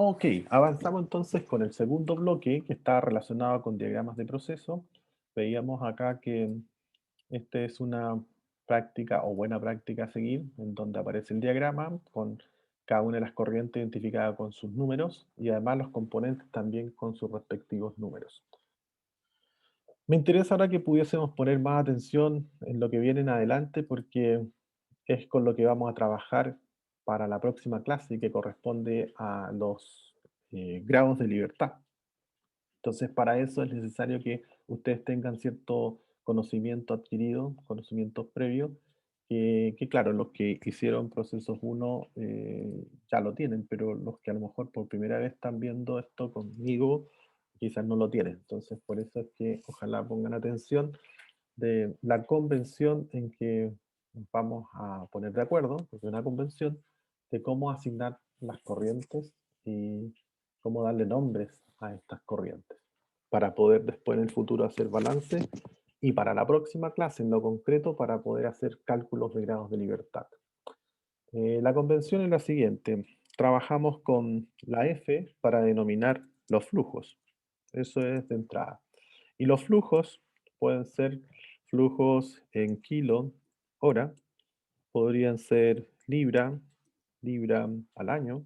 Ok, avanzamos entonces con el segundo bloque que está relacionado con diagramas de proceso. Veíamos acá que esta es una práctica o buena práctica a seguir, en donde aparece el diagrama con cada una de las corrientes identificada con sus números y además los componentes también con sus respectivos números. Me interesa ahora que pudiésemos poner más atención en lo que viene en adelante porque es con lo que vamos a trabajar para la próxima clase que corresponde a los grados de libertad. Entonces, para eso es necesario que ustedes tengan cierto conocimiento adquirido, conocimientos previos, que claro, los que hicieron procesos uno ya lo tienen, pero los que a lo mejor por primera vez están viendo esto conmigo, quizás no lo tienen. Entonces, por eso es que ojalá pongan atención de la convención en que vamos a poner de acuerdo, porque es una convención, de cómo asignar las corrientes y cómo darle nombres a estas corrientes, para poder después en el futuro hacer balance y para la próxima clase, en lo concreto, para poder hacer cálculos de grados de libertad. La convención es la siguiente. Trabajamos con la F para denominar los flujos. Eso es de entrada. Y los flujos pueden ser flujos en kilo, hora, podrían ser libra, libra al año,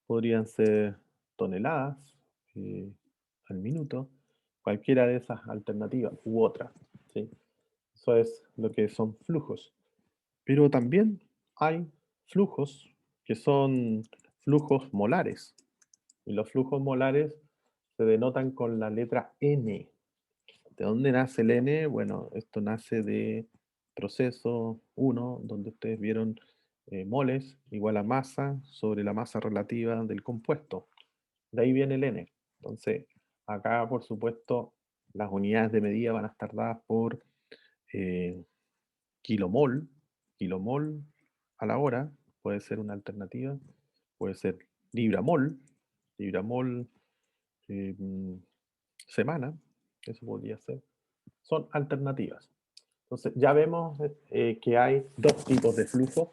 podrían ser toneladas al minuto, cualquiera de esas alternativas u otra, ¿sí? Eso es lo que son flujos. Pero también hay flujos que son flujos molares. Y los flujos molares se denotan con la letra N. ¿De dónde nace el N? Bueno, esto nace de proceso 1, donde ustedes vieron moles igual a masa sobre la masa relativa del compuesto. De ahí viene el N. Entonces, acá, por supuesto, las unidades de medida van a estar dadas por eh, kilomol. Kilomol a la hora puede ser una alternativa. Puede ser libramol. Libramol eh, mm, semana. Eso podría ser. Son alternativas. Entonces, ya vemos que hay dos tipos de flujos.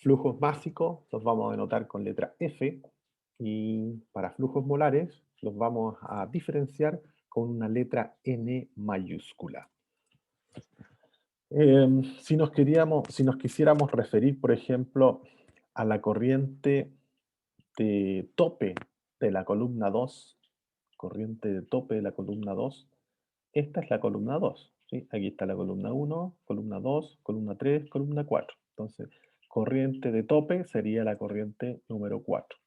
Flujos básicos los vamos a denotar con letra F y para flujos molares los vamos a diferenciar con una letra N mayúscula. Si nos quisiéramos referir, por ejemplo, a la corriente de tope de la columna 2, corriente de tope de la columna 2, esta es la columna 2, ¿sí? Aquí está la columna 1, columna 2, columna 3, columna 4. Entonces, corriente de tope sería la corriente número 4.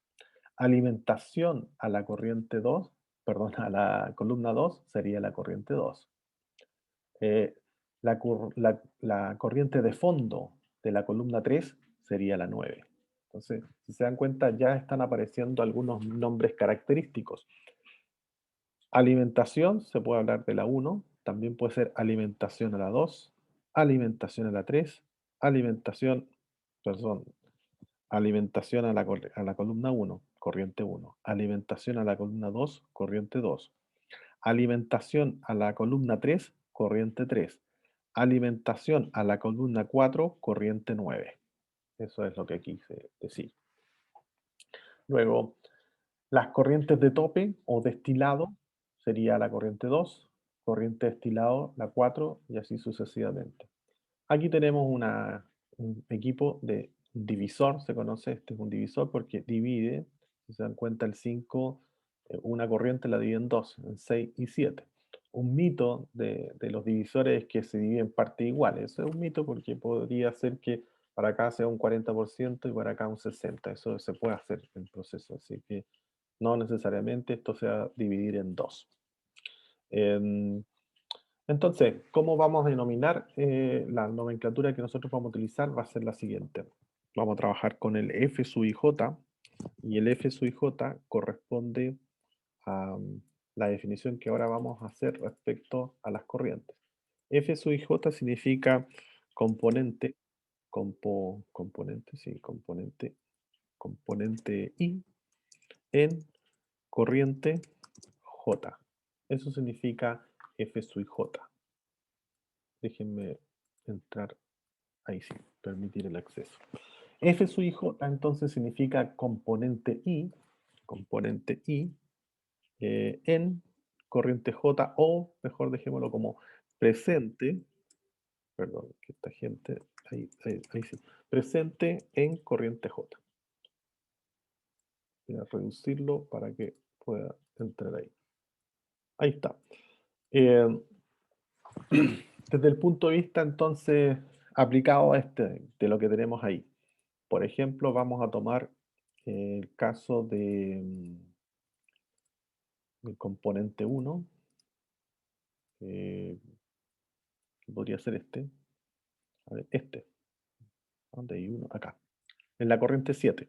Alimentación a la corriente 2, perdón, a la columna 2 sería la corriente 2. Eh, la corriente de fondo de la columna 3 sería la 9. Entonces, si se dan cuenta, ya están apareciendo algunos nombres característicos. Alimentación, se puede hablar de la 1, también puede ser alimentación a la 2, alimentación a la 3, alimentación, perdón, alimentación a la columna 1, corriente 1, alimentación a la columna 2, corriente 2, alimentación a la columna 3, corriente 3, alimentación a la columna 4, corriente 9. Eso es lo que quise decir. Luego, las corrientes de tope o destilado sería la corriente 2, corriente destilado la 4 y así sucesivamente. Aquí tenemos un equipo de divisor, se conoce, este es un divisor porque divide, si se dan cuenta el 5, una corriente la divide en 2, en 6 y 7. Un mito de los divisores es que se dividen partes iguales. Eso es un mito porque podría ser que para acá sea un 40% y para acá un 60%. Eso se puede hacer en el proceso, así que no necesariamente esto se va a dividir en 2. Entonces, ¿cómo vamos a denominar? La nomenclatura que nosotros vamos a utilizar va a ser la siguiente. Vamos a trabajar con el F sub i j y el F sub i j corresponde a la definición que ahora vamos a hacer respecto a las corrientes. F sub i j significa componente, componente, sí, componente I en corriente J. Eso significa F sub i j. Déjenme entrar. Ahí sí, permitir el acceso. F sub i j entonces significa componente I componente I, en corriente J, o mejor dejémoslo como presente, perdón, que esta gente, ahí sí, presente en corriente J. Voy a reducirlo para que pueda entrar ahí. Ahí está. Eh, desde el punto de vista entonces aplicado a de lo que tenemos ahí. Por ejemplo, vamos a tomar el caso del componente 1, que podría ser este. A ver, este. ¿Dónde hay uno? Acá. En la corriente 7.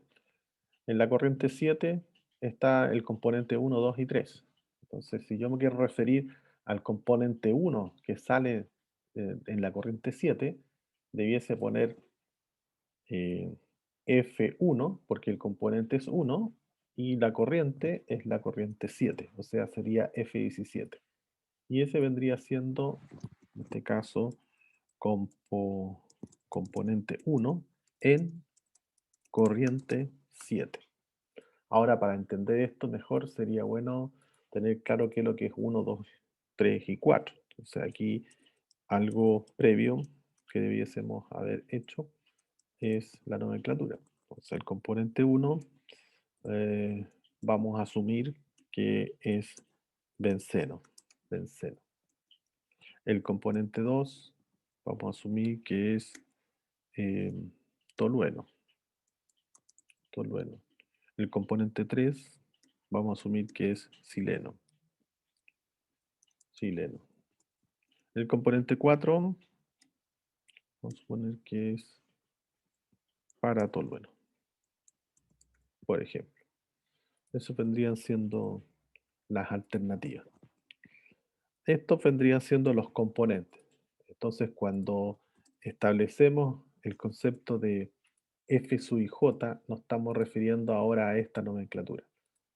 En la corriente 7 está el componente 1, 2 y 3. Entonces, si yo me quiero referir al componente 1 que sale en la corriente 7, debiese poner F1, porque el componente es 1, y la corriente es la corriente 7, o sea, sería F17. Y ese vendría siendo, en este caso, componente 1 en corriente 7. Ahora, para entender esto mejor, sería bueno tener claro qué es lo que es 1, 2, 3 y 4. Entonces, aquí algo previo que debiésemos haber hecho es la nomenclatura. Entonces, el componente 1 vamos a asumir que es benceno. benceno. El componente 2 vamos a asumir que es eh, tolueno. tolueno. El componente 3 vamos a asumir que es sileno. sileno. El componente 4 vamos a poner que es paratolueno, por ejemplo. Eso vendrían siendo las alternativas. Estos vendrían siendo los componentes. Entonces, cuando establecemos el concepto de F sub i j, nos estamos refiriendo ahora a esta nomenclatura.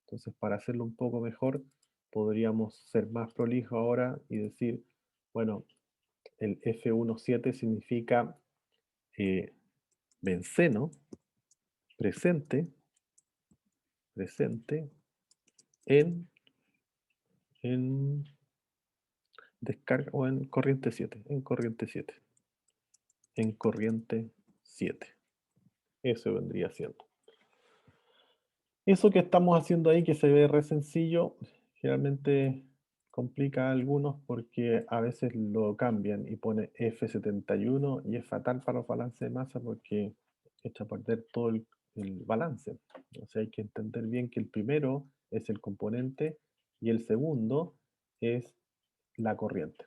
Entonces, para hacerlo un poco mejor, podríamos ser más prolijos ahora y decir, bueno, el F17 significa benceno presente en descarga o en corriente 7, en corriente 7. Eso vendría siendo. Eso que estamos haciendo ahí, que se ve re sencillo, generalmente complica a algunos porque a veces lo cambian y pone F71 y es fatal para los balances de masa porque echa a perder todo el balance. O sea, hay que entender bien que el primero es el componente y el segundo es la corriente.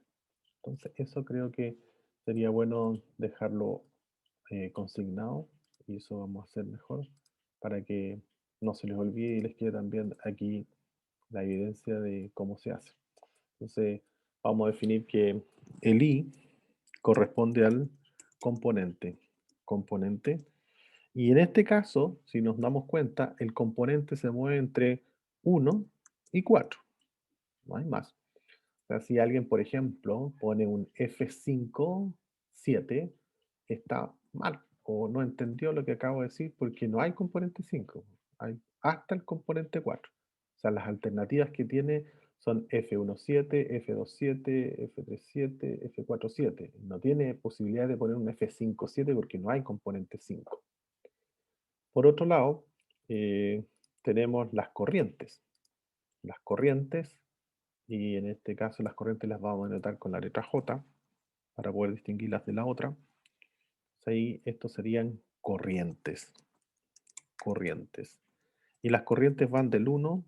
Entonces, eso creo que sería bueno dejarlo consignado y eso vamos a hacer mejor para que no se les olvide y les quede también aquí la evidencia de cómo se hace. Entonces, vamos a definir que el I corresponde al componente. Componente. Y en este caso, si nos damos cuenta, el componente se mueve entre 1 y 4. No hay más. O sea, si alguien, por ejemplo, pone un F5, 7, está mal o no entendió lo que acabo de decir porque no hay componente 5, hay hasta el componente 4. O sea, las alternativas que tiene son F17, F27, F37, F47. No tiene posibilidad de poner un F57 porque no hay componente 5. Por otro lado, tenemos las corrientes. Las corrientes, y en este caso las corrientes las vamos a anotar con la letra J para poder distinguirlas de la otra. Entonces ahí estos serían corrientes. Corrientes. Y las corrientes van del 1,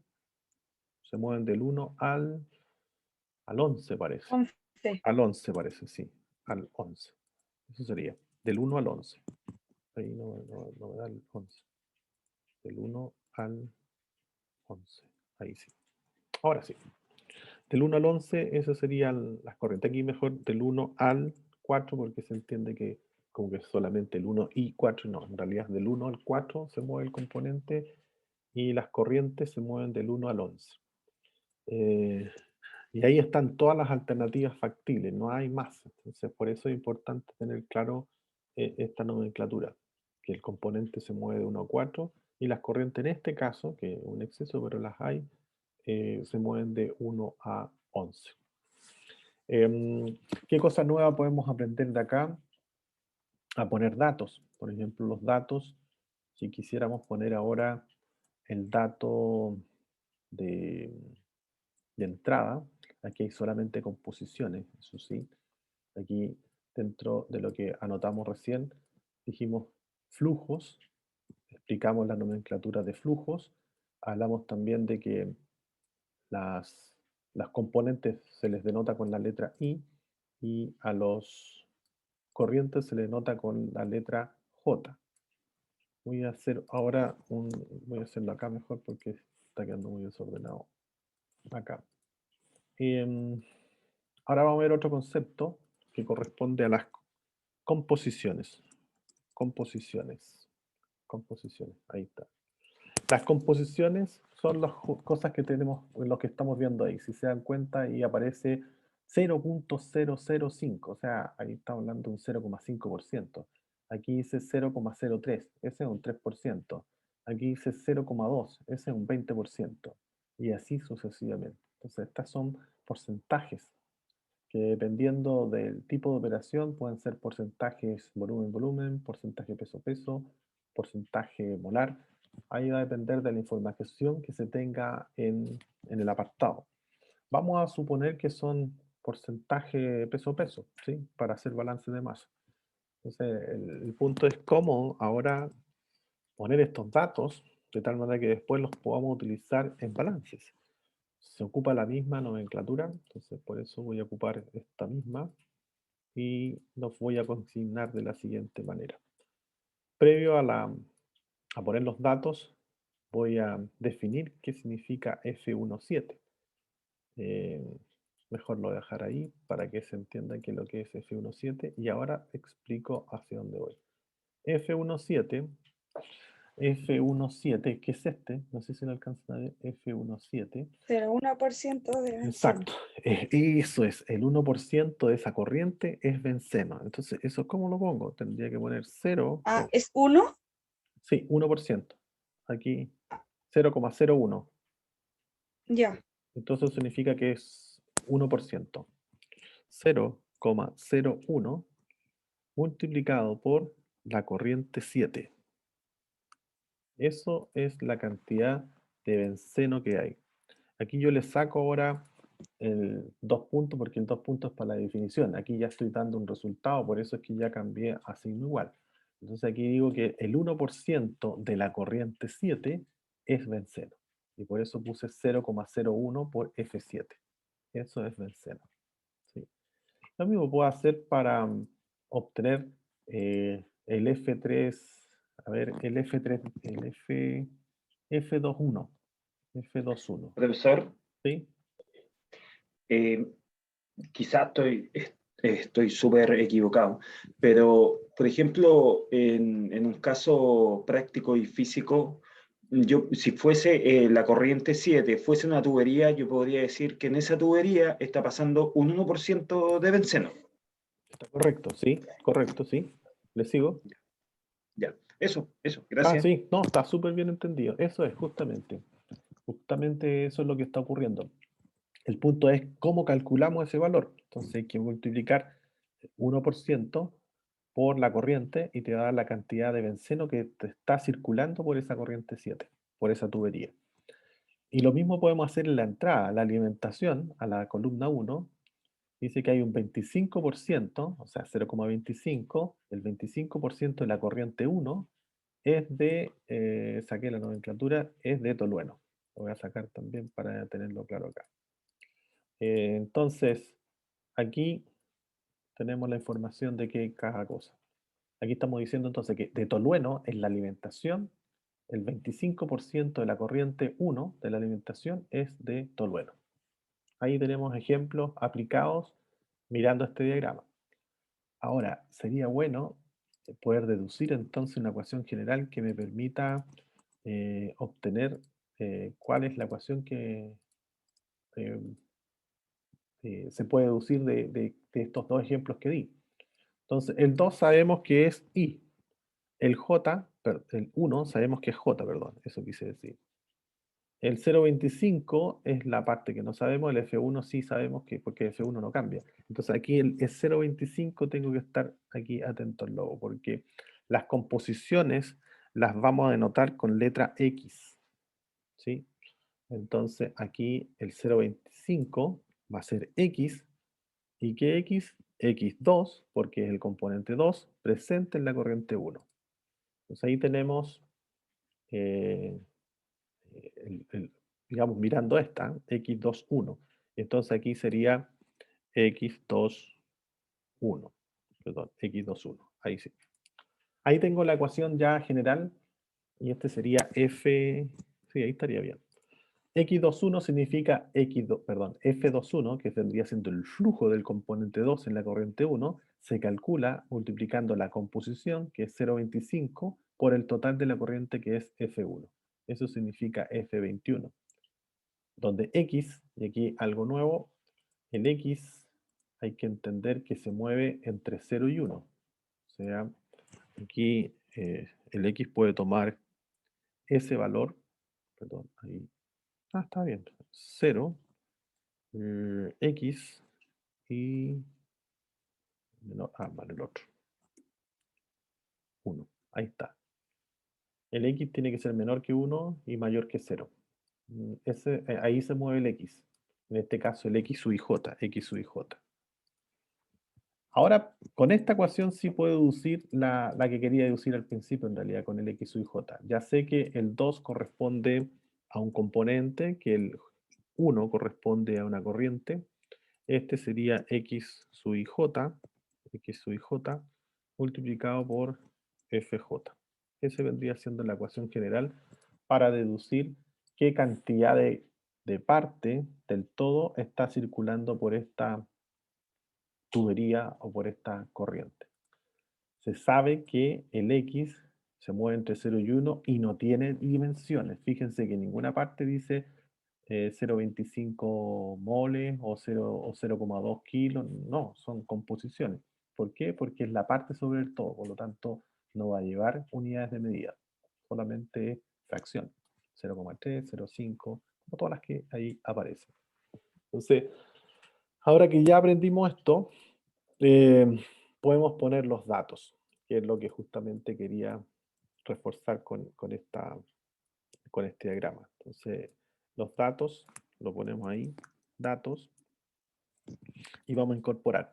se mueven del 1 al 11 parece. 11. Al 11 parece, sí. Al 11. Eso sería. Del 1 al 11. Ahí no me da el 11. Del 1 al 11. Ahí sí. Ahora sí. Del 1 al 11, esas serían las corrientes. Aquí mejor del 1 al 4, porque se entiende que como que solamente el 1 y 4, no, en realidad del 1 al 4 se mueve el componente y las corrientes se mueven del 1 al 11. Y ahí están todas las alternativas factibles, no hay más. Entonces, por eso es importante tener claro esta nomenclatura, que el componente se mueve de 1 a 4 Y las corrientes en este caso, que es un exceso, pero las hay, se mueven de 1 a 11. ¿Qué cosa nueva podemos aprender de acá? A poner datos. Por ejemplo, los datos, si quisiéramos poner ahora el dato de, de entrada, aquí hay solamente composiciones, eso sí. Aquí dentro de lo que anotamos recién, dijimos flujos, explicamos la nomenclatura de flujos, hablamos también de que las, las componentes se les denota con la letra I y a los corrientes se les nota con la letra J. Voy a hacer ahora voy a hacerlo acá mejor porque está quedando muy desordenado acá. Ahora vamos a ver otro concepto que corresponde a las composiciones. Composiciones. Composiciones. Ahí está. Las composiciones son las cosas que tenemos, lo que estamos viendo ahí. Si se dan cuenta, y aparece 0.005, o sea, ahí estamos hablando de un 0,5%. Aquí dice 0,03, ese es un 3%. Aquí dice 0,2, ese es un 20%. Y así sucesivamente. Entonces, estas son porcentajes que dependiendo del tipo de operación pueden ser porcentajes volumen-volumen, porcentaje peso-peso, porcentaje molar. Ahí va a depender de la información que se tenga en el apartado. Vamos a suponer que son porcentaje peso-peso, ¿sí? Para hacer balance de masa. Entonces, el punto es cómo ahora poner estos datos de tal manera que después los podamos utilizar en balances. Se ocupa la misma nomenclatura, entonces por eso voy a ocupar esta misma y los voy a consignar de la siguiente manera. Previo a poner los datos, voy a definir qué significa F17. Eh, Mejor lo voy a dejar ahí para que se entienda qué es lo que es F17 y ahora explico hacia dónde voy. F17, F17, ¿qué es este? No sé si lo alcanzan a ver, F17. 0,1% de benceno. Exacto, eso es, el 1% de esa corriente es benceno. Entonces, ¿eso cómo lo pongo? Tendría que poner 0, Ah, ¿es 1? sí, 1%. Aquí 0,01. Ya. Entonces significa que es 1%. 0,01 multiplicado por la corriente 7. Eso es la cantidad de benceno que hay. Aquí yo le saco ahora el 2 puntos porque el 2 puntos es para la definición. Aquí ya estoy dando un resultado, por eso es que ya cambié a signo igual. Entonces aquí digo que el 1% de la corriente 7 es benceno. Y por eso puse 0,01 por F7. Eso es benceno. ¿Sí? Lo mismo puedo hacer para obtener el F3, a ver, el F3, el F21, F21, Profesor, ¿sí? eh, quizás estoy súper equivocado, pero por ejemplo, en un caso práctico y físico, yo, si fuese la corriente 7 fuese una tubería, yo podría decir que en esa tubería está pasando un 1% de benceno. Está correcto, sí. ¿Le sigo? Ya, eso, Ah, gracias. sí, no, está súper bien entendido. Eso es justamente eso es lo que está ocurriendo. El punto es cómo calculamos ese valor. Entonces hay que multiplicar 1% por la corriente y te va a dar la cantidad de benceno que te está circulando por esa corriente 7, por esa tubería. Y lo mismo podemos hacer en la entrada, la alimentación a la columna 1. Dice que hay un 25%, o sea, 0,25, el 25% de la corriente 1 es de, saqué la nomenclatura, es de tolueno. Lo voy a sacar también para tenerlo claro acá. Entonces, aquí tenemos la información de que cada cosa. Aquí estamos diciendo entonces que de tolueno en la alimentación, el 25% de la corriente 1 de la alimentación es de tolueno. Ahí tenemos ejemplos aplicados mirando este diagrama. Ahora, sería bueno poder deducir entonces una ecuación general que me permita obtener cuál es la ecuación que eh, se puede deducir de estos dos ejemplos que di. Entonces, el 2 sabemos que es I. El J el 1 sabemos que es J, perdón, eso quise decir. El 0.25 es la parte que no sabemos, el F1 sí sabemos que, porque F1 no cambia. Entonces aquí el 0.25 tengo que estar aquí atento al logo, porque las composiciones las vamos a denotar con letra X, ¿sí? Entonces aquí el 0.25 va a ser X, ¿y qué X? X2, porque es el componente 2 presente en la corriente 1. Entonces ahí tenemos eh, digamos, mirando esta, x21. Entonces aquí sería x21. Perdón, x21. Ahí sí. Ahí tengo la ecuación ya general y este sería f. Sí, ahí estaría bien. X21 significa perdón, F21, que vendría siendo el flujo del componente 2 en la corriente 1, se calcula multiplicando la composición, que es 0.25, por el total de la corriente, que es F1. Eso significa F21. Donde X, y aquí algo nuevo, el X hay que entender que se mueve entre 0 y 1. O sea, aquí el X puede tomar ese valor, perdón, ahí, está bien, 0, X y, vale, el otro, 1, ahí está. El X tiene que ser menor que 1 y mayor que 0. Ahí se mueve el X. En este caso el X sub i j, X sub i j. Ahora, con esta ecuación sí puedo deducir la que quería deducir al principio, en realidad, con el x sub i j. Ya sé que el 2 corresponde a un componente, que el 1 corresponde a una corriente. Este sería x sub i j, multiplicado por fj. Ese vendría siendo la ecuación general para deducir qué cantidad de parte del todo está circulando por esta tubería o por esta corriente. Se sabe que el X se mueve entre 0 y 1 y no tiene dimensiones. Fíjense que en ninguna parte dice 0,25 moles o 0,2 kilos. No, son composiciones. ¿Por qué? Porque es la parte sobre el todo. Por lo tanto, no va a llevar unidades de medida. Solamente fracción. 0,3, 0,5, como todas las que ahí aparecen. Entonces, ahora que ya aprendimos esto, podemos poner los datos, que es lo que justamente quería reforzar con este diagrama. Entonces, los datos, lo ponemos ahí, datos, y vamos a incorporar.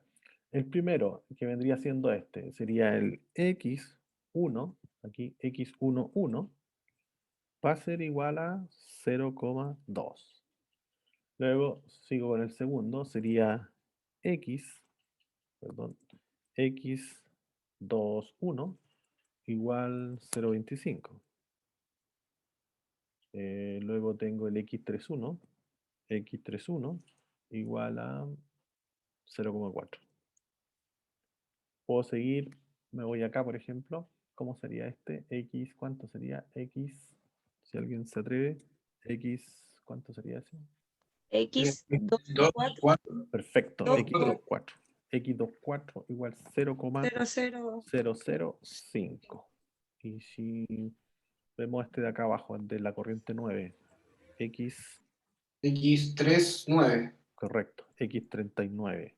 El primero, que vendría siendo este, sería el x1, aquí x11, va a ser igual a 0,2. Luego sigo con el segundo, sería perdón, x21 igual 0,25. Luego tengo el x31 igual a 0,4. Puedo seguir, me voy acá, por ejemplo. ¿Cómo sería este? X, ¿cuánto sería? X, si alguien se atreve, X, ¿cuánto sería ese? X24. Perfecto, No. X24. X24 igual 00. 0,005. Y si vemos este de acá abajo, el de la corriente 9, X39. correcto, X39,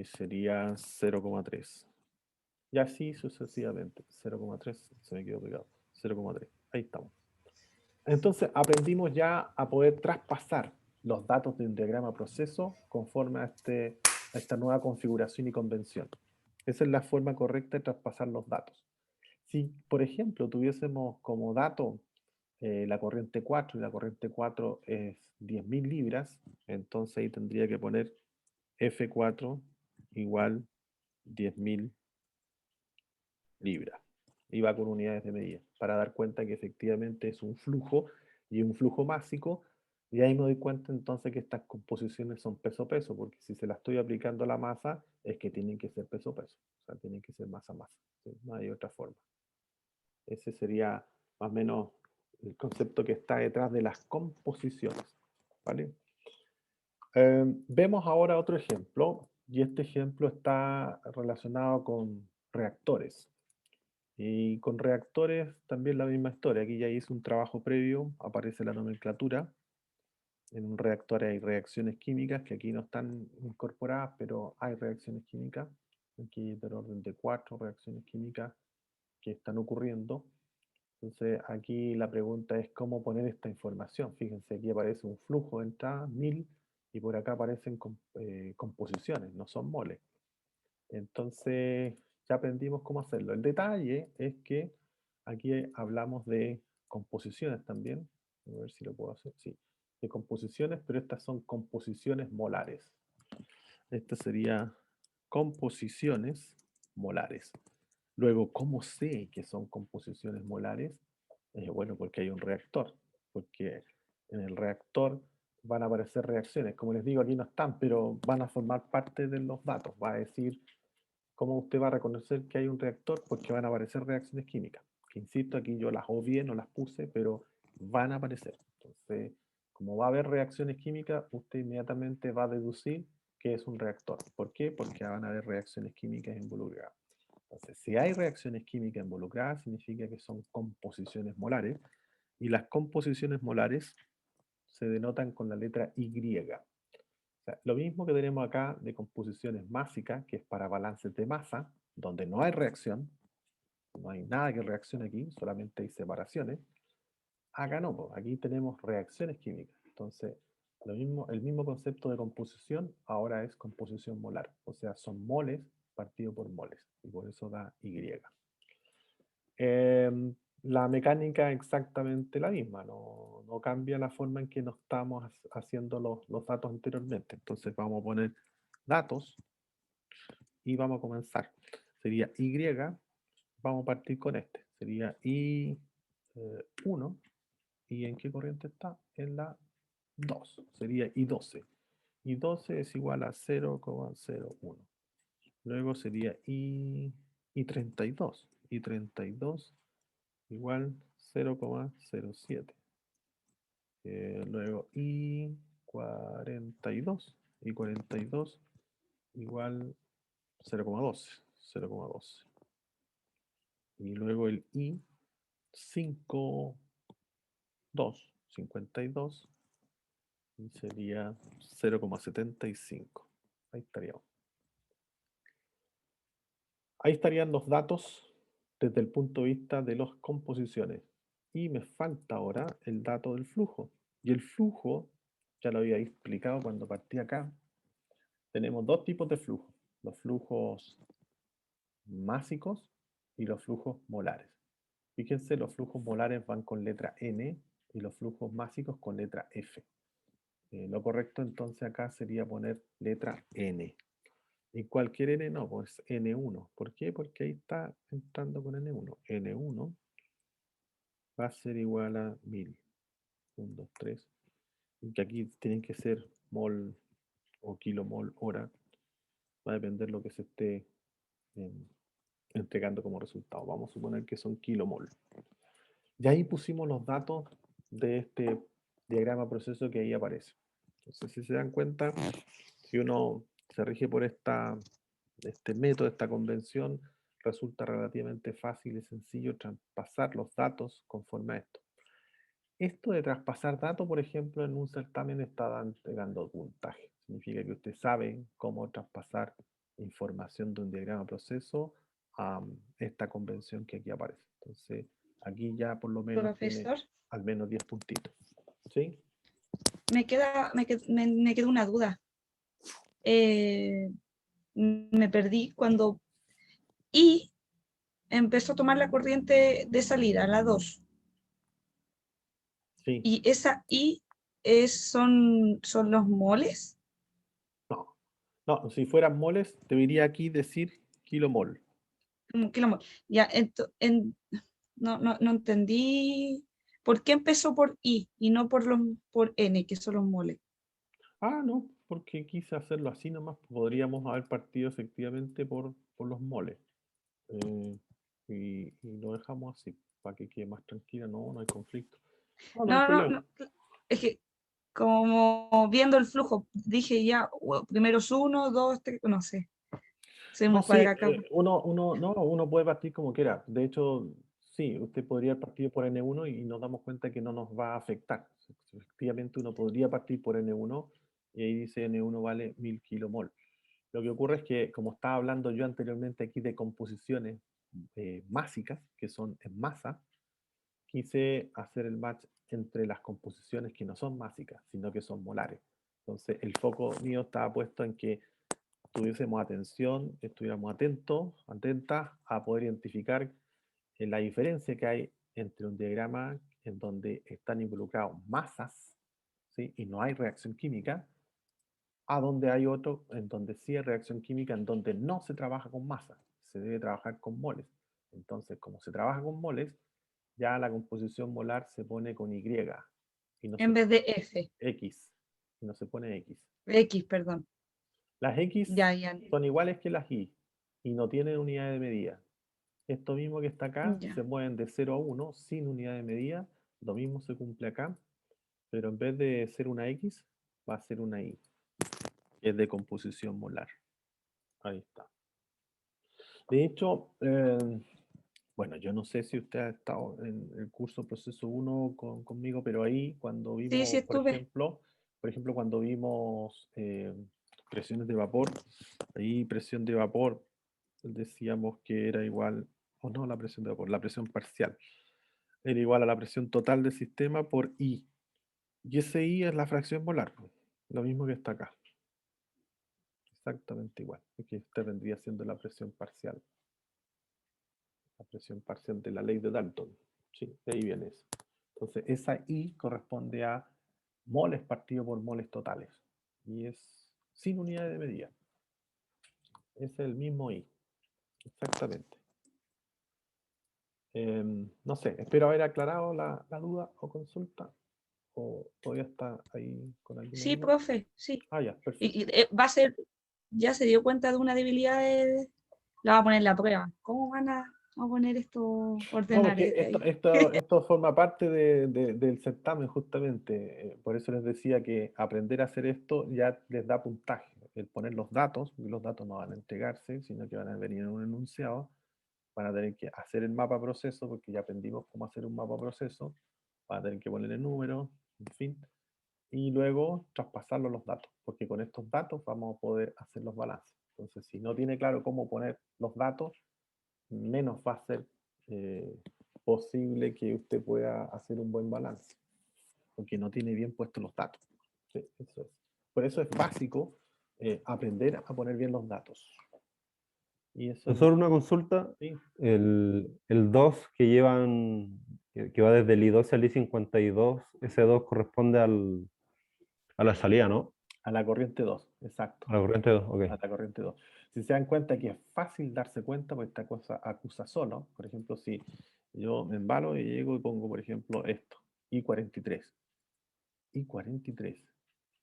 sería 0,3. Y así sucesivamente, 0,3, se me quedó pegado, 0,3, ahí estamos. Entonces aprendimos ya a poder traspasar los datos de un diagrama proceso conforme a esta nueva configuración y convención. Esa es la forma correcta de traspasar los datos. Si, por ejemplo, tuviésemos como dato la corriente 4 y la corriente 4 es 10.000 libras, entonces ahí tendría que poner F4 igual 10.000 libras. Y va con unidades de medida para dar cuenta que efectivamente es un flujo y un flujo másico. Y ahí me doy cuenta entonces que estas composiciones son peso-peso, porque si se las estoy aplicando a la masa, es que tienen que ser peso-peso. O sea, tienen que ser masa-masa. ¿Sí? No hay otra forma. Ese sería más o menos el concepto que está detrás de las composiciones. ¿Vale? Vemos ahora otro ejemplo, y este ejemplo está relacionado con reactores. Y con reactores también la misma historia. Aquí ya hice un trabajo previo, aparece la nomenclatura. En un reactor hay reacciones químicas que aquí no están incorporadas, pero hay reacciones químicas. Aquí hay del orden de 4 reacciones químicas que están ocurriendo. Entonces aquí la pregunta es cómo poner esta información. Fíjense, aquí aparece un flujo de entrada, 1000, y por acá aparecen composiciones, no son moles. Entonces ya aprendimos cómo hacerlo. El detalle es que aquí hablamos de composiciones también. A ver si lo puedo hacer. Sí, de composiciones, pero estas son composiciones molares. Esta sería composiciones molares. Luego, ¿cómo sé que son composiciones molares? Bueno, porque hay un reactor. Porque en el reactor van a aparecer reacciones. Como les digo, aquí no están, pero van a formar parte de los datos. Va a decir cómo usted va a reconocer que hay un reactor, porque van a aparecer reacciones químicas. Que insisto, aquí yo las obvié, no las puse, pero van a aparecer. Entonces, como va a haber reacciones químicas, usted inmediatamente va a deducir que es un reactor. ¿Por qué? Porque van a haber reacciones químicas involucradas. Entonces, si hay reacciones químicas involucradas, significa que son composiciones molares, y las composiciones molares se denotan con la letra Y. O sea, lo mismo que tenemos acá de composiciones másicas, que es para balances de masa, donde no hay reacción, no hay nada que reaccione aquí, solamente hay separaciones. Acá no, pues, aquí tenemos reacciones químicas. Entonces, lo mismo, el mismo concepto de composición ahora es composición molar. O sea, son moles partido por moles, y por eso da Y. La mecánica es exactamente la misma, no cambia la forma en que nos estamos haciendo los datos anteriormente. Entonces vamos a poner datos y vamos a comenzar. Sería Y, vamos a partir con este. Sería I1. ¿Y en qué corriente está? En la 2. Sería I12. I12 es igual a 0,01. Luego sería I32. I32 igual 0,07. Luego I42. I42 igual 0,12. 0,12. Y luego el I52. 52. Y sería 0,75. Ahí estaríamos. Ahí estarían los datos desde el punto de vista de las composiciones. Y me falta ahora el dato del flujo. Y el flujo, ya lo había explicado cuando partí acá, tenemos dos tipos de flujos. Los flujos másicos y los flujos molares. Fíjense, los flujos molares van con letra N y los flujos másicos con letra F. Lo correcto entonces acá sería poner letra N. ¿Y cualquier N? No, pues N1. ¿Por qué? Porque ahí está entrando con N1. N1 va a ser igual a 1000. 1, 2, 3. Y que aquí tienen que ser mol o kilomol hora. Va a depender lo que se esté entregando como resultado. Vamos a suponer que son kilomol. Y ahí pusimos los datos de este diagrama proceso que ahí aparece. Entonces, si se dan cuenta, si uno se rige por este método, esta convención, resulta relativamente fácil y sencillo traspasar los datos conforme a esto. Esto de traspasar datos, por ejemplo, en un certamen está entregando puntaje. Significa que usted sabe cómo traspasar información de un diagrama proceso a esta convención que aquí aparece. Entonces, aquí ya por lo menos tiene Profesor, al menos 10 puntitos. ¿Sí? me queda una duda. Me perdí cuando I empezó a tomar la corriente de salida, la 2. Sí. Y esa I son los moles. No. No, si fueran moles, debería aquí decir kilomol. Kilomol. Ya, no entendí por qué empezó por I y no por N, que son los moles. Ah, no, porque quise hacerlo así nomás. Podríamos haber partido efectivamente por los moles. Y lo dejamos así, para que quede más tranquila. No hay conflicto. No hay problema. No, es que como viendo el flujo, dije ya, primero es 1, 2, 3, no sé. Soy No, muy sí, cuadracapa. uno puede partir como quiera. De hecho, sí, usted podría partir por N1 y nos damos cuenta que no nos va a afectar. Efectivamente, uno podría partir por N1 y ahí dice N1 vale 1000 kilomol. Lo que ocurre es que, como estaba hablando yo anteriormente aquí de composiciones másicas, que son en masa, quise hacer el match entre las composiciones que no son másicas, sino que son molares. Entonces, el foco mío estaba puesto en que tuviésemos atención, estuviéramos atentas a poder identificar la diferencia que hay entre un diagrama en donde están involucrados masas, ¿sí? Y no hay reacción química, a donde hay otro en donde sí hay reacción química, en donde no se trabaja con masas, se debe trabajar con moles. Entonces, como se trabaja con moles, ya la composición molar se pone con Y y no se En vez de pone F. X, y no se pone X. X, perdón. Las X Ya, ya, son iguales que las y no tienen unidad de medida. Esto mismo que está acá ya. se mueven de 0 a 1 sin unidad de medida. Lo mismo se cumple acá, pero en vez de ser una X, va a ser una Y, que es de composición molar. Ahí está. De hecho, bueno, yo no sé si usted ha estado en el curso Proceso 1 conmigo, pero ahí cuando Sí, sí vimos, estuve. por ejemplo, cuando vimos presiones de vapor, ahí presión de vapor, decíamos que era igual, o no la presión de vapor, la presión parcial, era igual a la presión total del sistema por I. Y ese I es la fracción molar, pues, lo mismo que está acá, exactamente igual, que esta vendría siendo la presión parcial de la ley de Dalton. Sí, de ahí viene eso. Entonces, esa I corresponde a moles partido por moles totales. Y es sin unidad de medida. Es el mismo I. Exactamente. No sé, espero haber aclarado la duda o consulta. ¿O todavía está ahí con alguna Sí, duda? profe, sí. Ah, ya, Y, perfecto. va a ser, ya se dio cuenta de una debilidad la va a poner en la prueba. ¿Cómo van a poner esto, No, ordenar porque ahí? esto forma parte del certamen justamente. Por eso les decía que aprender a hacer esto ya les da puntaje. El poner los datos, y los datos no van a entregarse, sino que van a venir en un enunciado. Van a tener que hacer el mapa proceso, porque ya aprendimos cómo hacer un mapa proceso. Van a tener que poner el número, en fin. Y luego traspasarlo a los datos, porque con estos datos vamos a poder hacer los balances. Entonces, si no tiene claro cómo poner los datos, menos va a ser eh, posible que usted pueda hacer un buen balance, porque no tiene bien puestos los datos. Sí, eso es. Por eso es básico aprender a poner bien los datos. Y eso es lo Profesor, una consulta. sí, El 2 que llevan, que va desde el I12 al I52, ese 2 corresponde a la salida, ¿no? a la corriente 2, exacto. A la corriente 2, ok. A la corriente 2. Si se dan cuenta que es fácil darse cuenta, porque esta cosa acusa solo. Por ejemplo, si yo me embalo y llego y pongo, por ejemplo, esto, I43. I43.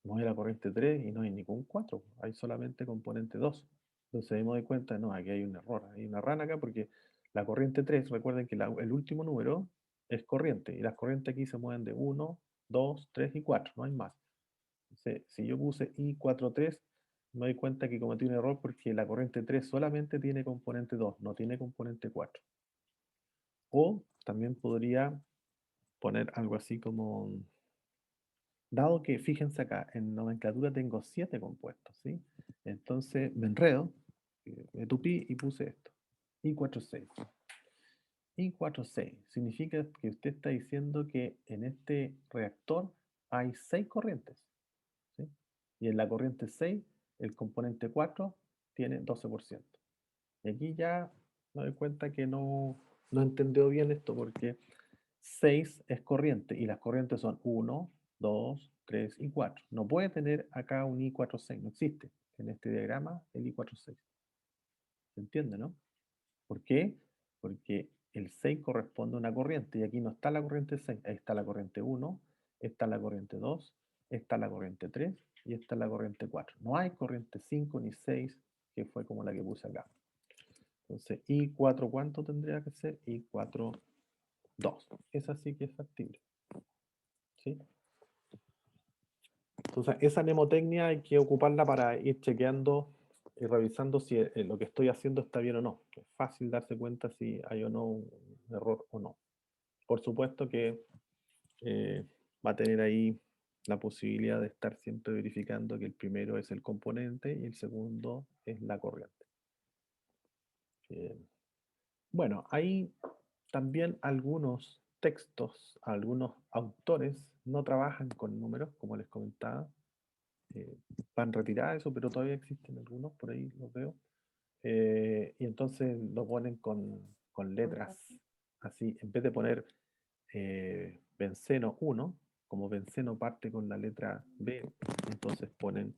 Voy a la corriente 3 y no hay ningún 4, hay solamente componente 2. Entonces ahí me doy cuenta, no, aquí hay un error, hay una rana acá porque la corriente 3, recuerden que el último número es corriente y las corrientes aquí se mueven de 1, 2, 3 y 4, no hay más. Entonces, si yo puse I43, me doy cuenta que cometí un error porque la corriente 3 solamente tiene componente 2, no tiene componente 4. O también podría poner algo así como, dado que, fíjense acá, en nomenclatura tengo 7 compuestos, ¿sí? Entonces me enredo, me tupí y puse esto. I46. I46 significa que usted está diciendo que en este reactor hay 6 corrientes, ¿sí? Y en la corriente 6, el componente 4 tiene 12%. Y aquí ya me doy cuenta que no entendió bien esto porque 6 es corriente y las corrientes son 1, 2, 3 y 4. No puede tener acá un I46, no existe en este diagrama el I46. ¿Se entiende, no? ¿Por qué? Porque el 6 corresponde a una corriente y aquí no está la corriente 6, ahí está la corriente 1, está la corriente 2, está la corriente 3 y está la corriente 4. No hay corriente 5 ni 6 que fue como la que puse acá. Entonces, I4, ¿cuánto tendría que ser? I4, 2. Esa sí que es factible. ¿Sí? Entonces, esa mnemotecnia hay que ocuparla para ir chequeando y revisando si lo que estoy haciendo está bien o no. Es fácil darse cuenta si hay o no un error o no. Por supuesto que va a tener ahí la posibilidad de estar siempre verificando que el primero es el componente y el segundo es la corriente. Bueno, hay también algunos textos, algunos autores no trabajan con números, como les comentaba. Van retirados eso, pero todavía existen algunos, por ahí los veo. Y entonces lo ponen con letras así, en vez de poner benceno 1, como benceno parte con la letra B, entonces ponen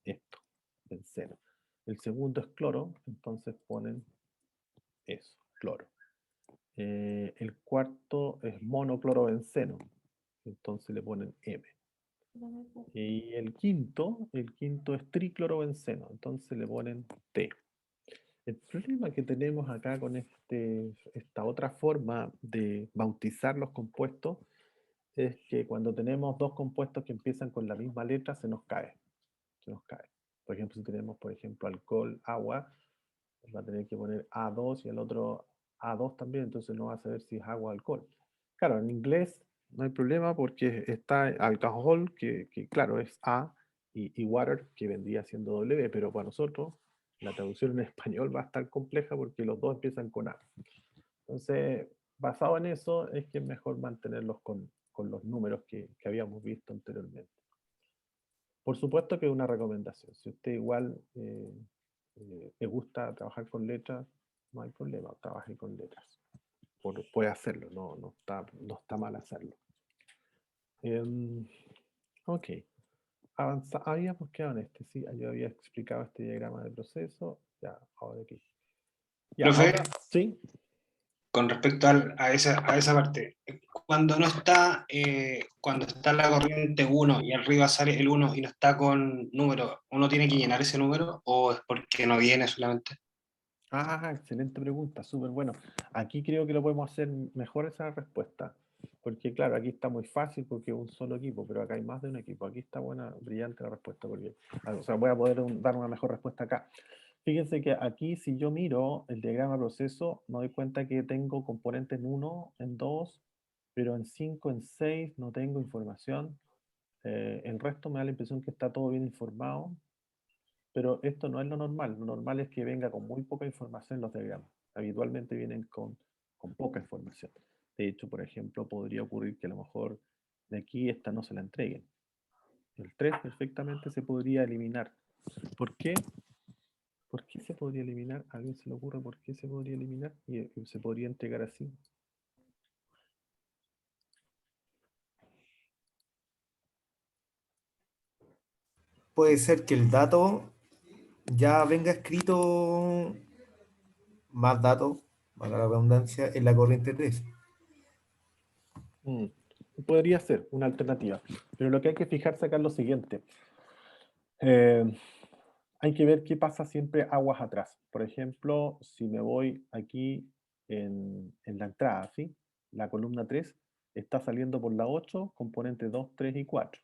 esto, benceno. El segundo es cloro, entonces ponen eso, cloro. El cuarto es monoclorobenceno, entonces le ponen M. Y el quinto es triclorobenceno, entonces le ponen T. El problema que tenemos acá con esta otra forma de bautizar los compuestos es que cuando tenemos dos compuestos que empiezan con la misma letra, se nos cae. Se nos cae. Por ejemplo, si tenemos, por ejemplo, alcohol, agua, va a tener que poner A2 y el otro A2 también, entonces no va a saber si es agua o alcohol. Claro, en inglés no hay problema porque está alcohol, que claro, es A, y water, que vendría siendo W, pero para nosotros la traducción en español va a estar compleja porque los dos empiezan con A. Entonces, basado en eso, es que es mejor mantenerlos con los números que habíamos visto anteriormente. Por supuesto que es una recomendación. Si usted igual le gusta trabajar con letras, no hay problema, trabaje con letras. Puede hacerlo, no está mal hacerlo. Ok, habíamos quedado en este, sí, yo había explicado este diagrama de proceso, ya, ahora aquí. Ya, Profe, ahora, sí, con respecto a esa parte, cuando está la corriente 1 y arriba sale el 1 y no está con número, ¿uno tiene que llenar ese número o es porque no viene solamente? excelente pregunta, súper bueno. Aquí creo que lo podemos hacer mejor esa respuesta, porque claro, aquí está muy fácil porque es un solo equipo, pero acá hay más de un equipo. Aquí está buena, brillante la respuesta, porque o sea, voy a poder dar una mejor respuesta acá. Fíjense que aquí si yo miro el diagrama de proceso, me doy cuenta que tengo componentes en 1, en 2, pero en 5, en 6 no tengo información. El resto me da la impresión que está todo bien informado, pero esto no es lo normal. Lo normal es que venga con muy poca información en los diagramas. Habitualmente vienen con poca información. De hecho, por ejemplo, podría ocurrir que a lo mejor de aquí esta no se la entreguen. El 3 perfectamente se podría eliminar. ¿Por qué? ¿Por qué se podría eliminar? ¿A alguien se le ocurre por qué se podría eliminar? Y se podría entregar así. Puede ser que el dato ya venga escrito más datos, valga la redundancia, en la corriente 3. Mm, Podría ser una alternativa. Pero lo que hay que fijarse acá es lo siguiente. Eh, hay que ver qué pasa siempre aguas atrás. Por ejemplo, si me voy aquí en la entrada, ¿sí? La columna 3 está saliendo por la 8, componente 2, 3 y 4.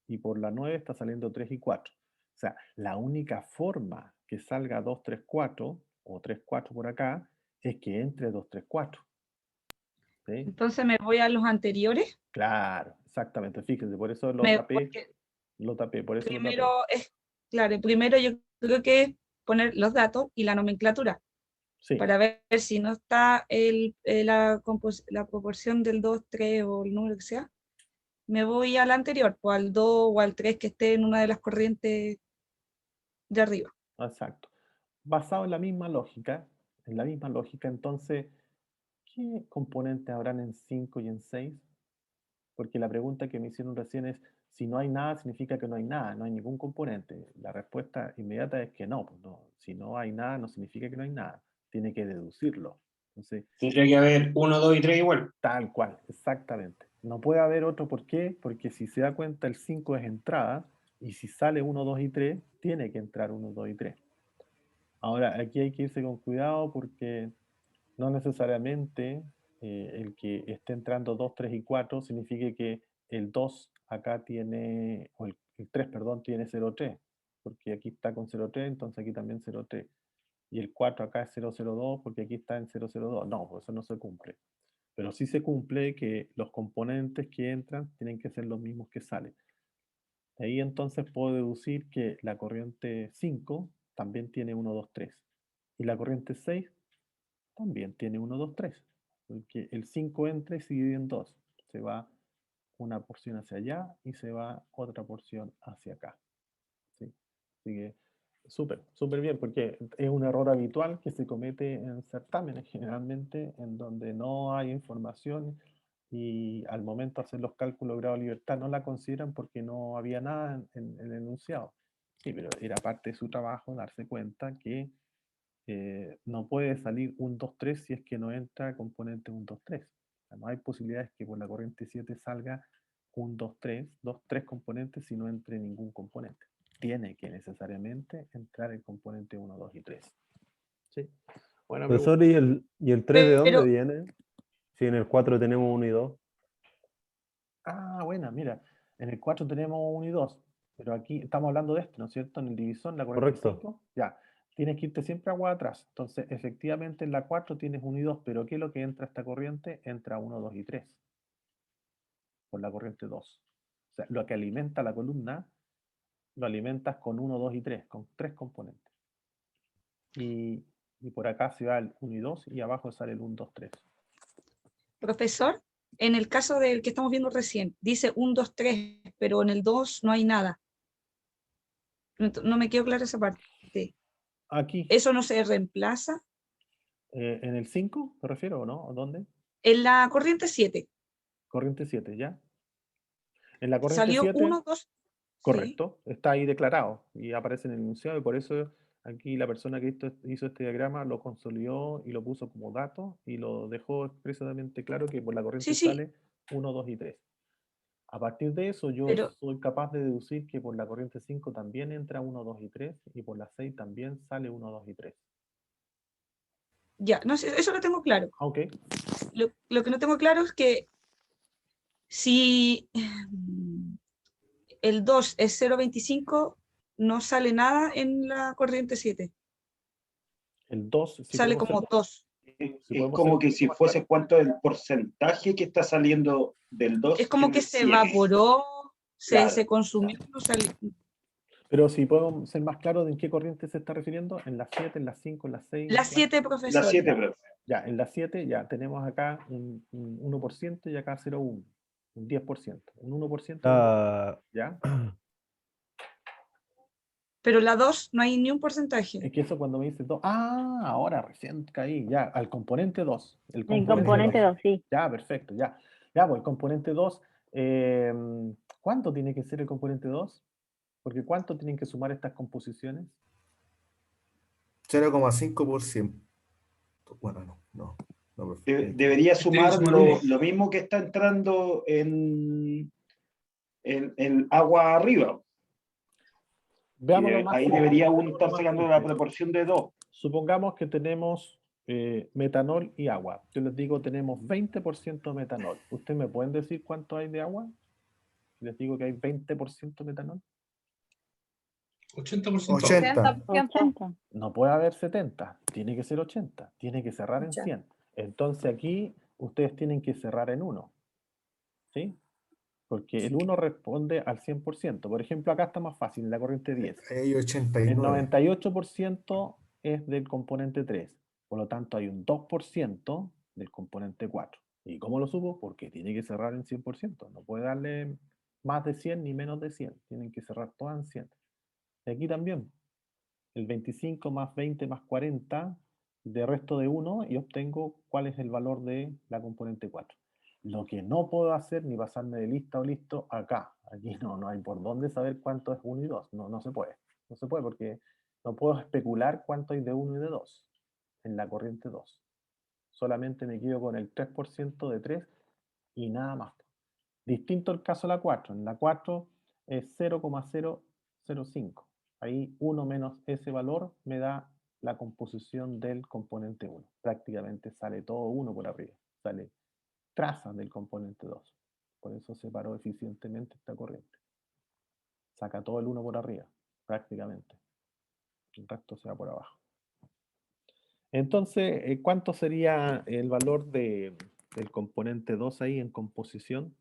Y por la 9 está saliendo 3 y 4. O sea, la única forma que salga 2, 3, 4 o 3, 4 por acá es que entre 2, 3, 4. ¿Sí? Entonces me voy a los anteriores. Claro, exactamente. Fíjense, por eso Porque lo tapé, por eso lo primero tapé. es, claro, primero yo creo que es poner los datos y la nomenclatura Sí, para ver si no está la proporción del 2 3 o el número que sea. Me voy al anterior, o al 2 o al 3 que esté en una de las corrientes de arriba. exacto. Basado en la misma lógica, entonces, ¿qué componentes habrán en 5 y en 6? Porque la pregunta que me hicieron recién es, si no hay nada, significa que no hay nada, no hay ningún componente. La respuesta inmediata es que no, pues no. Si no hay nada, no significa que no hay nada. Tiene que deducirlo. Entonces, Tendría que haber 1, 2 y 3 igual. tal cual, exactamente. No puede haber otro, ¿por qué? Porque si se da cuenta, el 5 es entrada, y si sale 1, 2 y 3, tiene que entrar 1, 2 y 3. Ahora, aquí hay que irse con cuidado porque no necesariamente el que esté entrando 2, 3 y 4 significa que el 2 acá tiene, o el 3, perdón, tiene 0, 3. porque aquí está con 0,3, entonces aquí también 0,3. Y el 4 acá es 0,02 porque aquí está en 0,02. No, pues eso no se cumple. Pero sí se cumple que los componentes que entran tienen que ser los mismos que salen. De ahí entonces puedo deducir que la corriente 5 también tiene 1, 2, 3. Y la corriente 6 también tiene 1, 2, 3. Porque el 5 entra y se divide en 2. Se va una porción hacia allá y se va otra porción hacia acá. ¿Sí? Así que súper, súper bien, porque es un error habitual que se comete en certámenes generalmente, en donde no hay información y al momento de hacer los cálculos de grado de libertad no la consideran porque no había nada en el enunciado. Sí, pero era parte de su trabajo darse cuenta que no puede salir un 2-3 si es que no entra componente 1-2-3. O sea, no hay posibilidades que por la corriente 7 salga un 2-3, 2-3 componentes si no entre ningún componente. Tiene que necesariamente entrar el componente 1, 2 y 3. ¿Sí? Bueno, Profesor, ¿y el 3 de dónde Pero, viene? Si en el 4 tenemos 1 y 2. bueno, mira, en el 4 tenemos 1 y 2, pero aquí estamos hablando de esto, ¿no es cierto? En el divisor, la corriente Correcto. 5, ya, tienes que irte siempre agua atrás. Entonces, efectivamente en la 4 tienes 1 y 2, pero ¿qué es lo que entra a esta corriente? Entra 1, 2 y 3, por la corriente 2. O sea, lo que alimenta la columna, lo alimentas con 1, 2 y 3, con 3 componentes. Y por acá se va el 1 y 2, y abajo sale el 1, 2, 3. profesor, en el caso del que estamos viendo recién, dice 1, 2, 3, pero en el 2 no hay nada. No me quedó clara esa parte. Aquí, ¿Eso no se reemplaza? en el 5, ¿te refiero o no? ¿O dónde? En la corriente 7 Corriente 7, ¿ya? En la corriente salió 7, 1, 2, sí. correcto, está ahí declarado y aparece en el enunciado y por eso aquí la persona que hizo este diagrama lo consolidó y lo puso como dato y lo dejó expresamente claro que por la corriente Sí, sí, sale 1, 2 y 3. A partir de eso yo pero soy capaz de deducir que por la corriente 5 también entra 1, 2 y 3 y por la 6 también sale 1, 2 y 3. ya, no sé, eso lo tengo claro. Ok, Lo que no tengo claro es que si el 2 es 0,25, no sale nada en la corriente 7. el 2, si Sale podemos ser, como 2. si Es podemos ser como un que poquito si más fuese claros. cuánto el porcentaje que está saliendo del Es 2 y como que del se 7. evaporó, se Claro, consumió, claro. no salió. Pero si podemos ser más claros de en qué corriente se está refiriendo, en la 7, en la 5, en la 6, La ¿en cuál? 7, La profesor. 7, profe. Ya, en la 7 ya tenemos acá un 1% y acá 0,1, un 10%, un 1%, un 10%, La, ¿ya? Pero la 2 no hay ni un porcentaje. Es que eso cuando me dices 2, ahora recién caí, ya, al componente 2, el El componente 2, componente 2, sí. ya, perfecto, ya, ya, pues el componente 2, eh, ¿cuánto tiene que ser el componente 2? Porque ¿cuánto tienen que sumar estas composiciones? 0,5%. Bueno, no, profe. Debería Tiene que sumar sumar uno. lo mismo que está entrando en agua arriba. Veámoslo más Ahí simple, debería uno veámoslo estar más sacando la simple. proporción de 2. Supongamos que tenemos metanol y agua. Yo les digo, tenemos 20% metanol. ¿Ustedes me pueden decir cuánto hay de agua? Si les digo que hay 20% metanol. 80%. 80. 80. No puede haber 70, tiene que ser 80, tiene que cerrar en 100. Entonces aquí ustedes tienen que cerrar en 1, ¿sí? Porque el 1 responde al 100%. Por ejemplo, acá está más fácil, en la corriente 10. Ahí hay El 89. 98% es del componente 3, por lo tanto hay un 2% del componente 4. ¿Y cómo lo supo? Porque tiene que cerrar en 100%, no puede darle más de 100 ni menos de 100, tienen que cerrar todas en 100. Y aquí también, el 25 más 20 más 40 de resto de 1 y obtengo cuál es el valor de la componente 4. Lo que no puedo hacer ni pasarme de lista o listo acá. Aquí no hay por dónde saber cuánto es 1 y 2. No se puede. No se puede porque no puedo especular cuánto hay de 1 y de 2 en la corriente 2. Solamente me quedo con el 3% de 3 y nada más. Distinto el caso de la 4. En la 4 es 0,005. Ahí 1 menos ese valor me da la composición del componente 1. Prácticamente sale todo 1 por arriba. Sale trazas del componente 2. Por eso separó eficientemente esta corriente. Saca todo el 1 por arriba. prácticamente. El resto se va por abajo. Entonces, ¿cuánto sería el valor del componente 2 ahí en composición?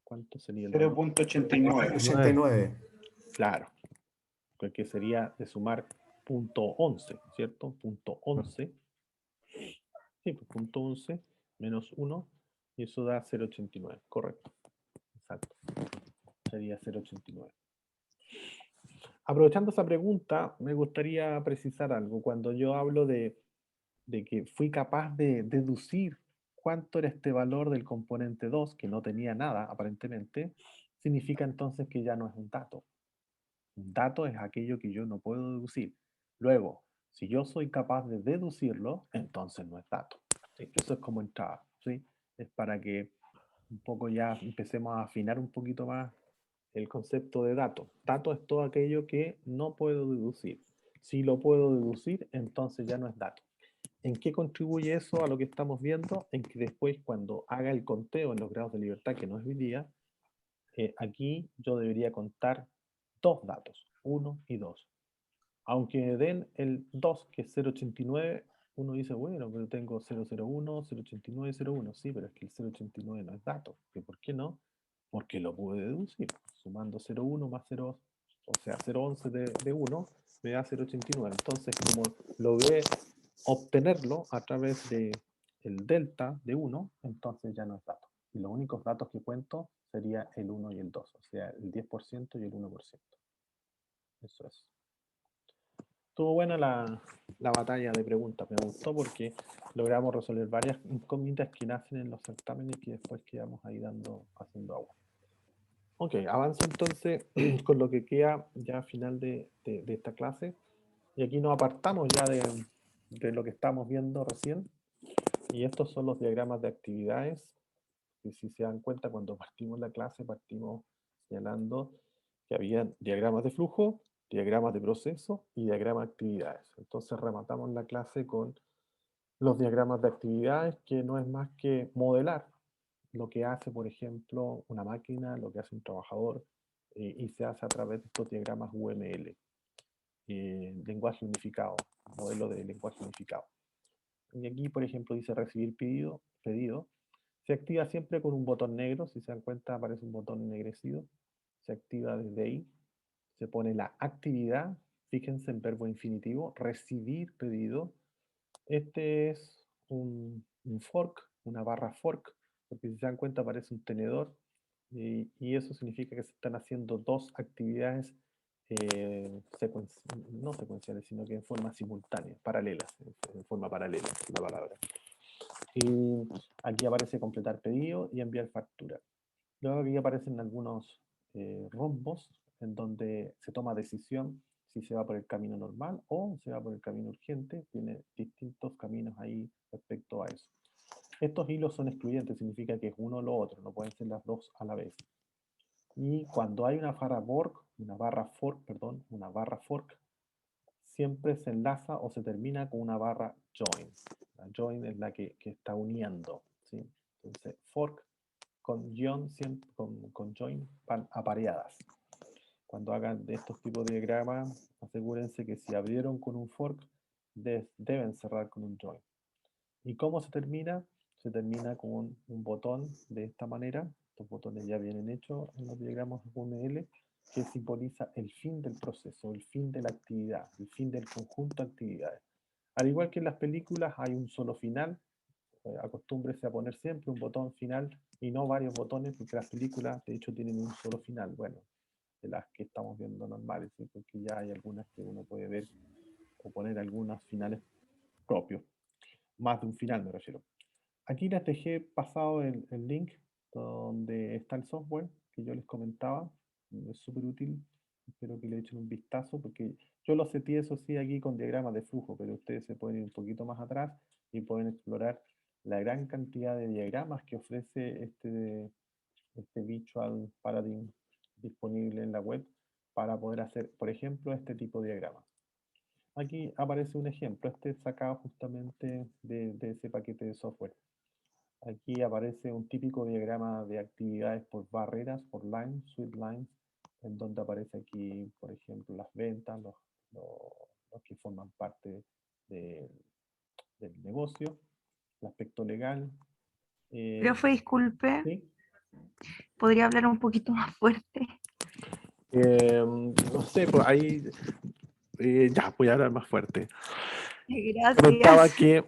¿Cuánto sería el valor? 0.89. 89. Claro, porque sería de sumar punto 11, ¿cierto? Punto 11. Sí, pues punto 11 menos 1, y eso da 0.89, correcto. Exacto. Sería 0.89. Aprovechando esa pregunta, me gustaría precisar algo. Cuando yo hablo de que fui capaz de deducir cuánto era este valor del componente 2, que no tenía nada aparentemente, significa entonces que ya no es un dato. Un dato es aquello que yo no puedo deducir. Luego, si yo soy capaz de deducirlo, entonces no es dato. ¿Sí? Eso es como entrada, ¿sí? Es para que un poco ya empecemos a afinar un poquito más el concepto de dato. Dato es todo aquello que no puedo deducir. Si lo puedo deducir, entonces ya no es dato. ¿En qué contribuye eso a lo que estamos viendo? En que después, cuando haga el conteo en los grados de libertad, que no es hoy día, aquí yo debería contar dos datos, 1 y 2. Aunque den el 2, que es 0.89, uno dice, bueno, pero tengo 001, 0.89, 0.1. Sí, pero es que el 0.89 no es dato. ¿Por qué no? Porque lo pude deducir. Sumando 0.1 más 0, o sea, 0.11 de 1, me da 0.89. Entonces, como logré obtenerlo a través de el delta de 1, entonces ya no es dato. Y los únicos datos que cuento sería el 1 y el 2, o sea, el 10% y el 1%. Eso es. Estuvo buena la batalla de preguntas, me gustó porque logramos resolver varias incógnitas que nacen en los certámenes y después quedamos ahí haciendo agua. Ok, avanzo entonces con lo que queda ya a final de esta clase. Y aquí nos apartamos ya de lo que estamos viendo recién. Y estos son los diagramas de actividades. Y si se dan cuenta, cuando partimos la clase, partimos señalando que había diagramas de flujo, diagramas de proceso y diagramas de actividades. Entonces rematamos la clase con los diagramas de actividades, que no es más que modelar lo que hace, por ejemplo, una máquina, lo que hace un trabajador, y se hace a través de estos diagramas UML, lenguaje unificado, modelo de lenguaje unificado. Y aquí, por ejemplo, dice recibir pedido. Se activa siempre con un botón negro, si se dan cuenta aparece un botón ennegrecido. Se activa desde ahí. Se pone la actividad, fíjense en verbo infinitivo, recibir pedido. Este es un fork, una barra fork, porque si se dan cuenta aparece un tenedor, y eso significa que se están haciendo dos actividades no secuenciales, sino que en forma simultánea, paralelas, en forma paralela, la palabra. Y aquí aparece completar pedido y enviar factura. Luego aquí aparecen algunos rombos en donde se toma decisión si se va por el camino normal o se va por el camino urgente. Tiene distintos caminos ahí respecto a eso. Estos hilos son excluyentes, significa que es uno o lo otro, no pueden ser las dos a la vez. Y cuando hay una barra fork, siempre se enlaza o se termina con una barra join. La join es la que está uniendo, ¿sí? Entonces, fork con join van apareadas. Cuando hagan de estos tipos de diagramas, asegúrense que si abrieron con un fork, deben cerrar con un join. ¿Y cómo se termina? Se termina con un botón de esta manera. Estos botones ya vienen hechos en los diagramas UML, que simboliza el fin del proceso, el fin de la actividad, el fin del conjunto de actividades. Al igual que en las películas hay un solo final, acostúmbrese a poner siempre un botón final y no varios botones, porque las películas de hecho tienen un solo final, bueno, de las que estamos viendo normales, ¿sí? Porque ya hay algunas que uno puede ver o poner algunos finales propios, más de un final me refiero. Aquí les dejé pasado el link donde está el software que yo les comentaba, es súper útil, espero que le echen un vistazo porque yo lo seteé eso sí aquí con diagramas de flujo, pero ustedes se pueden ir un poquito más atrás y pueden explorar la gran cantidad de diagramas que ofrece este Visual Paradigm disponible en la web para poder hacer, por ejemplo, este tipo de diagramas. Aquí aparece un ejemplo, este es sacado justamente de ese paquete de software. Aquí aparece un típico diagrama de actividades por barreras, por lines, sweet lines, en donde aparece aquí, por ejemplo, las ventas, los que forman parte de- del negocio, el aspecto legal. Profe, disculpe, ¿Sí? ¿podría hablar un poquito más fuerte? No sé, pues ahí ya voy a hablar más fuerte. Comentaba Gracias. que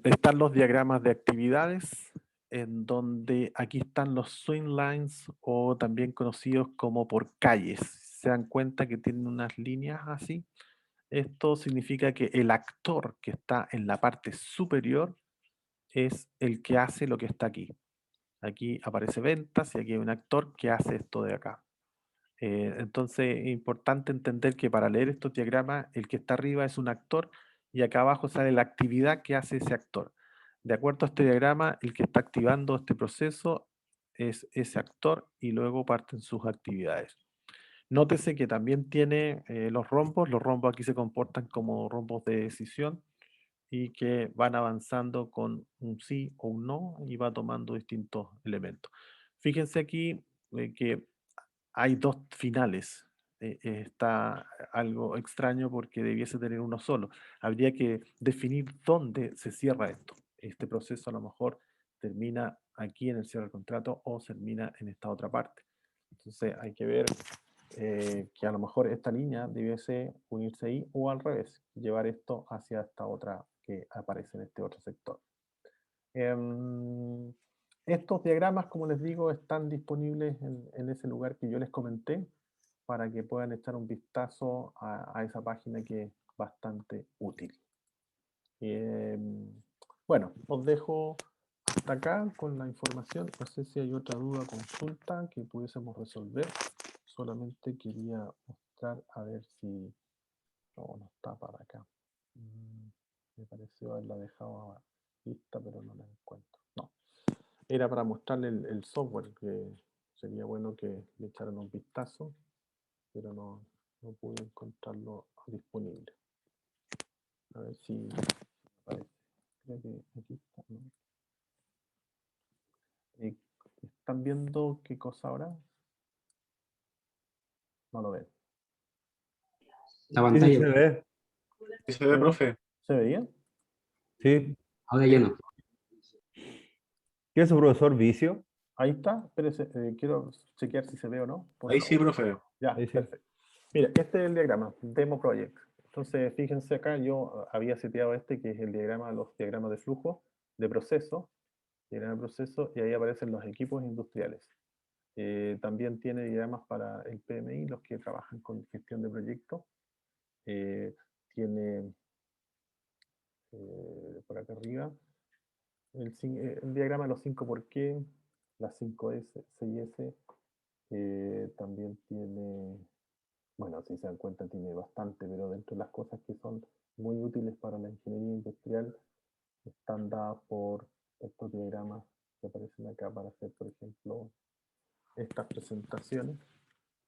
están los diagramas de actividades, en donde aquí están los swing lines o también conocidos como por calles. Se dan cuenta que tienen unas líneas así. Esto significa que el actor que está en la parte superior es el que hace lo que está aquí. Aquí aparece ventas y aquí hay un actor que hace esto de acá. Entonces es importante entender que para leer estos diagramas, el que está arriba es un actor y acá abajo sale la actividad que hace ese actor. De acuerdo a este diagrama, el que está activando este proceso es ese actor y luego parten sus actividades. Nótese que también tiene los rombos. Los rombos aquí se comportan como rombos de decisión y que van avanzando con un sí o un no y va tomando distintos elementos. Fíjense aquí que hay dos finales. Está algo extraño porque debiese tener uno solo. Habría que definir dónde se cierra esto. Este proceso a lo mejor termina aquí en el cierre del contrato o termina en esta otra parte. Entonces hay que ver que a lo mejor esta línea debiese unirse ahí o al revés, llevar esto hacia esta otra que aparece en este otro sector. Em, Estos diagramas, como les digo, están disponibles en ese lugar que yo les comenté para que puedan echar un vistazo a esa página que es bastante útil. Bueno, os dejo hasta acá con la información. No sé si hay otra duda o consulta que pudiésemos resolver. Solamente quería mostrar a ver si... No, no está para acá. Me pareció haberla dejado lista, pero no la encuentro. No. Era para mostrarle el software, que sería bueno que le echaran un vistazo, pero no pude encontrarlo disponible. A ver si aparece. Creo que aquí está, ¿no? ¿Están viendo qué cosa ahora? No lo ven. La Sí, sí pantalla. se ve. ¿Sí se ve, profe? ¿Se veía? Sí. Ahora ya no. ¿Qué es su profesor Vicio? Ahí está. Espérese, quiero chequear si se ve o no. Por Ahí favor. sí, profe. Ya, Ahí sí. perfecto. Mira, este es el diagrama, Demo Project. Entonces, fíjense acá, yo había seteado este, que es el diagrama, los diagramas de flujo, de proceso, diagrama de proceso, y ahí aparecen los equipos industriales. También tiene diagramas para el PMI, los que trabajan con gestión de proyectos. Tiene por acá arriba el diagrama de los 5 por qué, las 5S, 6S. También tiene, bueno, si se dan cuenta, tiene bastante, pero dentro de las cosas que son muy útiles para la ingeniería industrial están dadas por estos diagramas que aparecen acá para hacer, por ejemplo, estas presentaciones,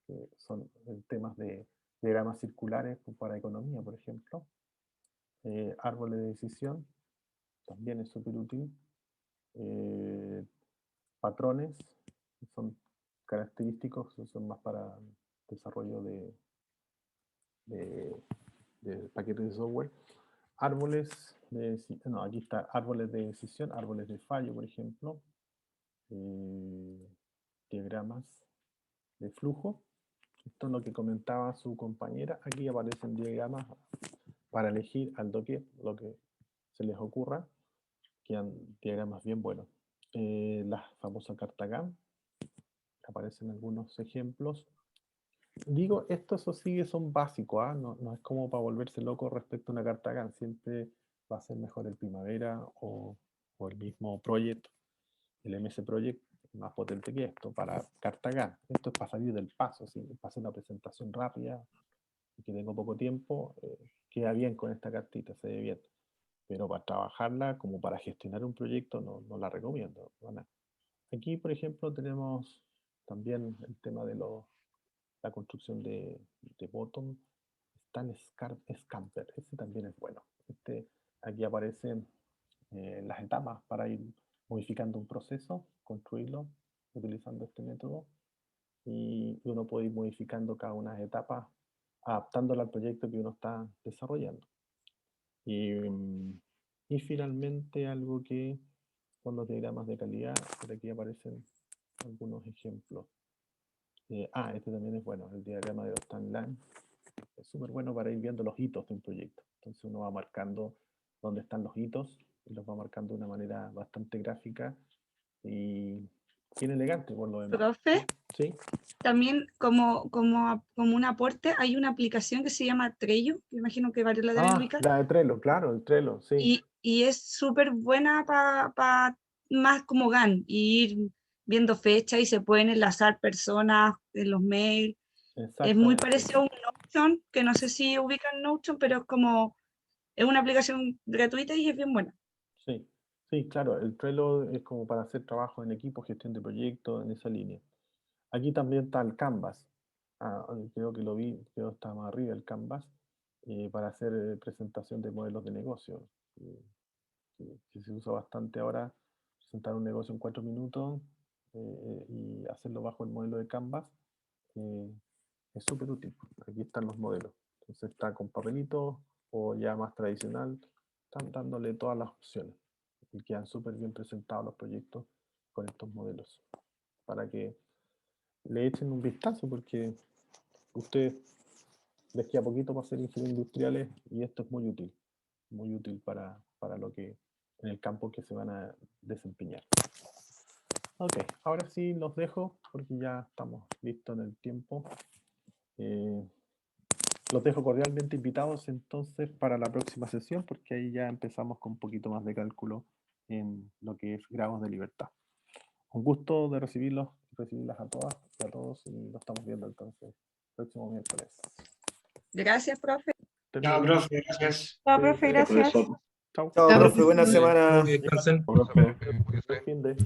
que son temas de diagramas circulares para economía, por ejemplo. Árboles de decisión, también es súper útil. Patrones, que son característicos, son más para desarrollo de, de paquetes de software. Árboles de, no, aquí está árboles de decisión, árboles de fallo, por ejemplo. Diagramas de flujo. Esto es lo que comentaba su compañera. Aquí aparecen diagramas para elegir al doque lo que se les ocurra. Quedan diagramas bien buenos. La famosa carta GAN. Aparecen algunos ejemplos. Digo, estos eso sí son básicos, ¿ah? No es como para volverse loco respecto a una carta GAN. Siempre va a ser mejor el Primavera o el mismo Project, el MS Project, más potente que esto, para carta GAN. Esto es para salir del paso, ¿sí? Para hacer una presentación rápida y que tengo poco tiempo, queda bien con esta cartita, se ve bien. Pero para trabajarla, como para gestionar un proyecto, no la recomiendo. ¿Vale? Aquí, por ejemplo, tenemos también el tema de la construcción de bottom. Stan Scamper, ese también es bueno. Aquí aparecen las etapas para ir modificando un proceso, construirlo utilizando este método. y uno puede ir modificando cada una de las etapas, adaptándola al proyecto que uno está desarrollando. Y finalmente algo que son los diagramas de calidad, por aquí aparecen algunos ejemplos. Este también es bueno, el diagrama de los timelines. Es súper bueno para ir viendo los hitos de un proyecto. Entonces uno va marcando dónde están los hitos y los va marcando de una manera bastante gráfica y bien elegante por lo demás. Profe, ¿Sí? también como un aporte, hay una aplicación que se llama Trello, que imagino que varios la deben ubicar. La de Trello, claro, el Trello, sí. Y es súper buena para más como GAN, y ir viendo fechas y se pueden enlazar personas en los mails. Es muy parecido a un Notion, que no sé si ubican Notion, pero es una aplicación gratuita y es bien buena. Sí, sí, claro, el Trello es como para hacer trabajo en equipo, gestión de proyectos, en esa línea. Aquí también está el Canvas. Creo que lo vi, creo que está más arriba el Canvas, para hacer presentación de modelos de negocio. Que se usa bastante ahora, presentar un negocio en 4 minutos y hacerlo bajo el modelo de Canvas. Es súper útil. Aquí están los modelos. Entonces está con papelito o ya más tradicional. Están dándole todas las opciones. Y quedan súper bien presentados los proyectos con estos modelos. Para que le echen un vistazo, porque ustedes les queda poquito para ser ingenieros industriales y esto es muy útil para lo que en el campo que se van a desempeñar. Ok, ahora sí los dejo porque ya estamos listos en el tiempo. Los dejo cordialmente invitados entonces para la próxima sesión, porque ahí ya empezamos con un poquito más de cálculo en lo que es grados de libertad. Un gusto de recibirlas a todas y a todos, y nos estamos viendo entonces el próximo miércoles. Gracias, profe. Chao, profe, gracias. Chao, profe, gracias. Chao. Chao, profe, buena semana. Descansen. Fin de